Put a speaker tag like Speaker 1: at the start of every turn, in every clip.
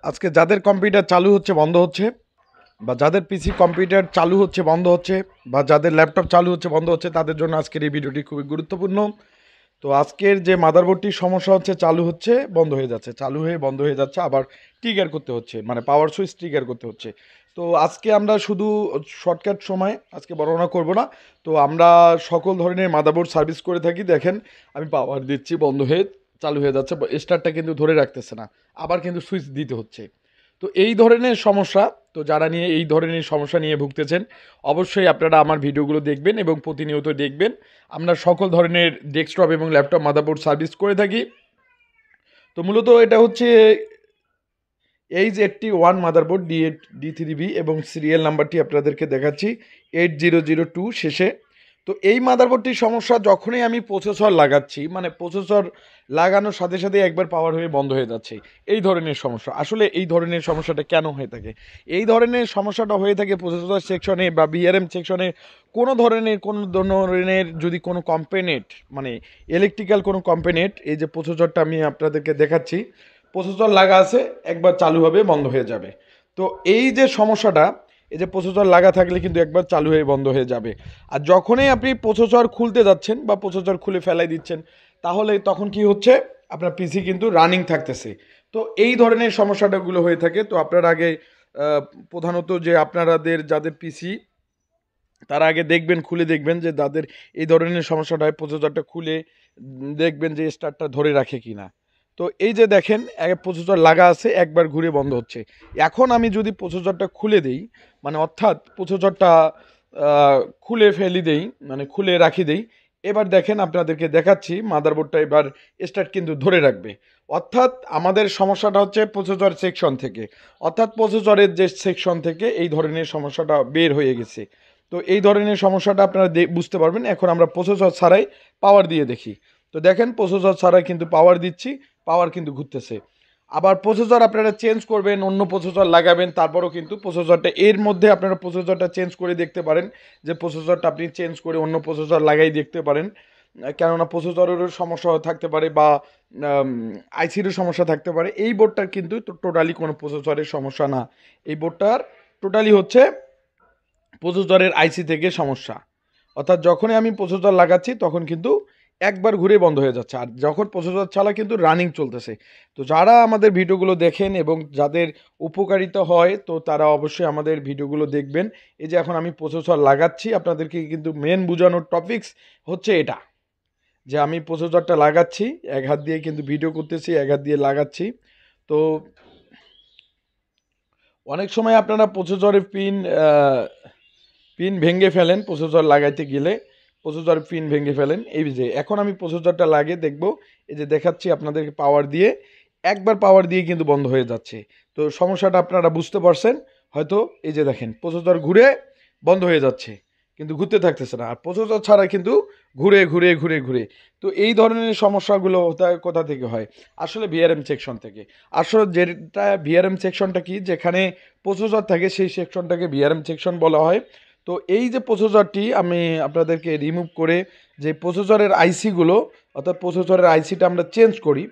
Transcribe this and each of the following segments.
Speaker 1: আজকে যাদের কম্পিউটার চালু হচ্ছে বন্ধ হচ্ছে, বা যাদের পিসি কম্পিউটার চালু হচ্ছে বন্ধ হচ্ছে, বা যাদের ল্যাপটপ চালু হচ্ছে বন্ধ হচ্ছে, তাদের জন্য আজকের এই ভিডিওটি খুবই গুরুত্বপূর্ণ। তো আজকের যে মাদারবোর্ডটির সমস্যা হচ্ছে, চালু হচ্ছে বন্ধ হয়ে যাচ্ছে, চালু হয়ে বন্ধ হয়ে যাচ্ছে, আবার ট্রিগার করতে হচ্ছে, মানে পাওয়ার সুইচ ট্রিগার করতে হচ্ছে। তো আজকে আমরা শুধু শর্টকাট সময় আজকে বর্ণনা করব না। তো আমরা সকল ধরনের মাদারবোর্ড সার্ভিস করে থাকি। দেখেন আমি পাওয়ার দিচ্ছি, বন্ধ হয়ে চালু হয়ে যাচ্ছে, স্টারটা কিন্তু ধরে রাখতেছে না, আবার কিন্তু সুইচ দিতে হচ্ছে। তো এই ধরনের সমস্যা, তো যারা নিয়ে এই ধরনের সমস্যা নিয়ে ভুগতেছেন, অবশ্যই আপনারা আমার ভিডিওগুলো দেখবেন এবং প্রতিনিয়ত দেখবেন। আমরা সকল ধরনের ডেস্কটপ এবং ল্যাপটপ মাদারবোর্ড সার্ভিস করে থাকি। তো মূলত এটা হচ্ছে H81 মাদারবোর্ড D3B এবং সিরিয়াল নাম্বারটি আপনাদেরকে দেখাচ্ছি 8002 শেষে। তো এই মাদারবোর্ডটির সমস্যা, যখনই আমি প্রসেসর লাগাচ্ছি, মানে প্রসেসর লাগানোর সাথে সাথে একবার পাওয়ার হয়ে বন্ধ হয়ে যাচ্ছে, এই ধরনের সমস্যা। আসলে এই ধরনের সমস্যাটা কেন হয়ে থাকে? এই ধরনের সমস্যাটা হয়ে থাকে প্রসেসর সেকশনে বা বিআরএম সেকশনে কোনো ধরনের যদি কোনো কম্পোনেন্ট, মানে ইলেকট্রিক্যাল কোনো কম্পোনেন্ট, এই যে প্রসেসরটা আমি আপনাদেরকে দেখাচ্ছি, প্রসেসর লাগা আছে, একবার চালু হবে বন্ধ হয়ে যাবে। তো এই যে সমস্যাটা, এই যে প্রসেসর লাগা থাকলে কিন্তু একবার চালু হয়ে বন্ধ হয়ে যাবে। আর যখনই আপনি প্রসেসর খুলতে যাচ্ছেন বা প্রসেসর খুলে ফেলাই দিচ্ছেন, তাহলে তখন কি হচ্ছে, আপনার পিসি কিন্তু রানিং থাকতেছে। তো এই ধরনের সমস্যাটাগুলো হয়ে থাকে। তো আপনার আগে আহ, প্রধানত যে আপনাদের যাদের পিসি, তারা আগে দেখবেন, খুলে দেখবেন যে যাদের এই ধরনের সমস্যাটা হয়, প্রসেসরটা খুলে দেখবেন যে স্টার্টটা ধরে রাখে কিনা। তো এই যে দেখেন, প্রসেসর লাগা আছে, একবার ঘুরে বন্ধ হচ্ছে। এখন আমি যদি প্রসেসরটা খুলে দেই, মানে অর্থাৎ প্রসেসরটা খুলে ফেলি দেই, মানে খুলে রাখি দেই, এবার দেখেন আপনাদেরকে দেখাচ্ছি, মাদারবোর্ডটা এবার স্টার্ট কিন্তু ধরে রাখবে। অর্থাৎ আমাদের সমস্যাটা হচ্ছে প্রসেসর সেকশন থেকে, অর্থাৎ প্রসেসরের যে সেকশন থেকে এই ধরনের সমস্যাটা বের হয়ে গেছে। তো এই ধরনের সমস্যাটা আপনারা বুঝতে পারবেন। এখন আমরা প্রসেসর ছাড়াই পাওয়ার দিয়ে দেখি। তো দেখেন প্রসেসর ছাড়াই কিন্তু পাওয়ার দিচ্ছি, পাওয়ার কিন্তু ঘুরতেছে। আবার প্রসেসর আপনারা চেঞ্জ করবেন, অন্য প্রসেসর লাগাবেন, তারপরও কিন্তু প্রসেসরটা, এর মধ্যে আপনারা প্রসেসরটা চেঞ্জ করে দেখতে পারেন, যে প্রসেসরটা আপনি চেঞ্জ করে অন্য প্রসেসর লাগাই দেখতে পারেন। কেননা প্রসেসরেরও সমস্যা থাকতে পারে, বা আইসিরও সমস্যা থাকতে পারে। এই বোর্ডটার কিন্তু টোটালি কোনো প্রসেসরের সমস্যা না, এই বোর্ডটার টোটালি হচ্ছে প্রসেসরের আইসি থেকে সমস্যা। অর্থাৎ যখনই আমি প্রসেসর লাগাচ্ছি তখন কিন্তু একবার ঘুরে বন্ধ হয়ে যাচ্ছে, আর যখন প্রসেসর ছাড়া কিন্তু রানিং চলতেছে। তো যারা আমাদের ভিডিওগুলো দেখেন এবং যাদের উপকারিতা হয়, তো তারা অবশ্যই আমাদের ভিডিওগুলো দেখবেন। এই যে এখন আমি প্রসেসর লাগাচ্ছি, আপনাদেরকে কিন্তু মেন বোঝানোর টপিকস হচ্ছে এটা, যে আমি প্রসেসরটা লাগাচ্ছি, এক হাত দিয়ে কিন্তু ভিডিও করতেছি, এক হাত দিয়ে লাগাচ্ছি। তো অনেক সময় আপনারা প্রসেসরের পিন ভেঙে ফেলেন, প্রসেসর লাগাইতে গেলে প্রসেসর পিন ভেঙে ফেলেন। এই যে এখন আমি প্রসেসরটা লাগিয়ে দেখব, এই যে দেখাচ্ছি আপনাদেরকে পাওয়ার দিয়ে, একবার পাওয়ার দিয়ে কিন্তু বন্ধ হয়ে যাচ্ছে। তো সমস্যাটা আপনারা বুঝতে পারছেন হয়তো। এই যে দেখেন প্রসেসর ঘুরে বন্ধ হয়ে যাচ্ছে, কিন্তু ঘুরতে থাকতেছে না, আর প্রসেসর ছাড়া কিন্তু ঘুরে ঘুরে ঘুরে ঘুরে। তো এই ধরনের সমস্যাগুলো কোথা থেকে হয়? আসলে ভিআরএম সেকশন থেকে। আসলে যেটা ভিআরএম সেকশনটা কি, যেখানে প্রসেসর থাকে সেই সেকশনটাকে ভিআরএম সেকশন বলা হয়। তো এই যে প্রসেসরটি আমি আপনাদেরকে রিমুভ করে, যে প্রসেসরের আইসিগুলো, অর্থাৎ প্রসেসরের আইসিটা আমরা চেঞ্জ করি।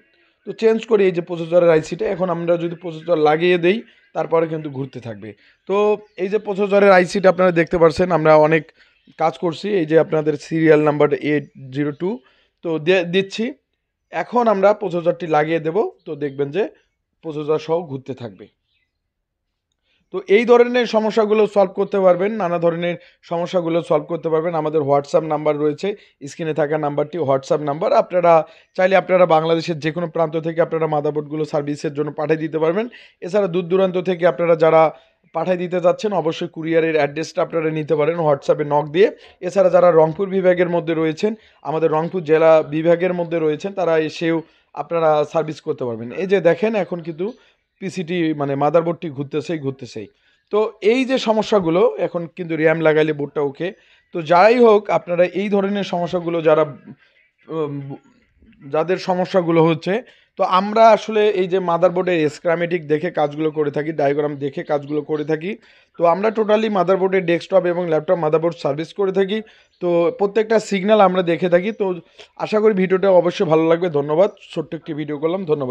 Speaker 1: তো চেঞ্জ করি এই যে প্রসেসরের আইসিটা, এখন আমরা যদি প্রসেসর লাগিয়ে দেই, তারপরে কিন্তু ঘুরতে থাকবে। তো এই যে প্রসেসরের আইসিটা আপনারা দেখতে পাচ্ছেন, আমরা অনেক কাজ করছি। এই যে আপনাদের সিরিয়াল নাম্বার 802, তো দিচ্ছি। এখন আমরা প্রসেসরটি লাগিয়ে দেব, তো দেখবেন যে প্রসেসর সহ ঘুরতে থাকবে। তো এই ধরনের সমস্যাগুলো সলভ করতে পারবেন, নানা ধরনের সমস্যাগুলো সলভ করতে পারবেন। আমাদের হোয়াটসঅ্যাপ নাম্বার রয়েছে, স্ক্রিনে থাকা নাম্বারটি হোয়াটসঅ্যাপ নাম্বার। আপনারা চাইলে আপনারা বাংলাদেশের যে কোনো প্রান্ত থেকে আপনারা মাদারবোর্ডগুলো সার্ভিসের জন্য পাঠিয়ে দিতে পারবেন। এছাড়া দূর দূরান্ত থেকে আপনারা যারা পাঠিয়ে দিতে যাচ্ছেন, অবশ্যই কুরিয়ারের অ্যাড্রেসটা আপনারা নিতে পারেন হোয়াটসঅ্যাপে নক দিয়ে। এছাড়া যারা রংপুর বিভাগের মধ্যে রয়েছেন, আমাদের রংপুর জেলা বিভাগের মধ্যে রয়েছেন, তারা এসেও আপনারা সার্ভিস করতে পারবেন। এই যে দেখেন এখন কিন্তু পিসিটি, মানে মাদারবোর্ডটি ঘুরতেছেই ঘুরতেছেই। তো এই যে সমস্যাগুলো, এখন কিন্তু র্যাম লাগাইলে বোর্ডটা ওকে। তো যাই হোক, আপনারা এই ধরনের সমস্যাগুলো যারা উম, যাদের সমস্যাগুলো হচ্ছে, তো আমরা আসলে এই যে মাদারবোর্ডের স্ক্রামেটিক দেখে কাজগুলো করে থাকি, ডায়াগ্রাম দেখে কাজগুলো করে থাকি। তো আমরা টোটালি মাদারবোর্ডের ডেস্কটপ এবং ল্যাপটপ মাদারবোর্ড সার্ভিস করে থাকি। তো প্রত্যেকটা সিগন্যাল আমরা দেখে থাকি। তো আশা করি ভিডিওটা অবশ্যই ভালো লাগবে। ধন্যবাদ, ছোট্ট একটি ভিডিও করলাম, ধন্যবাদ।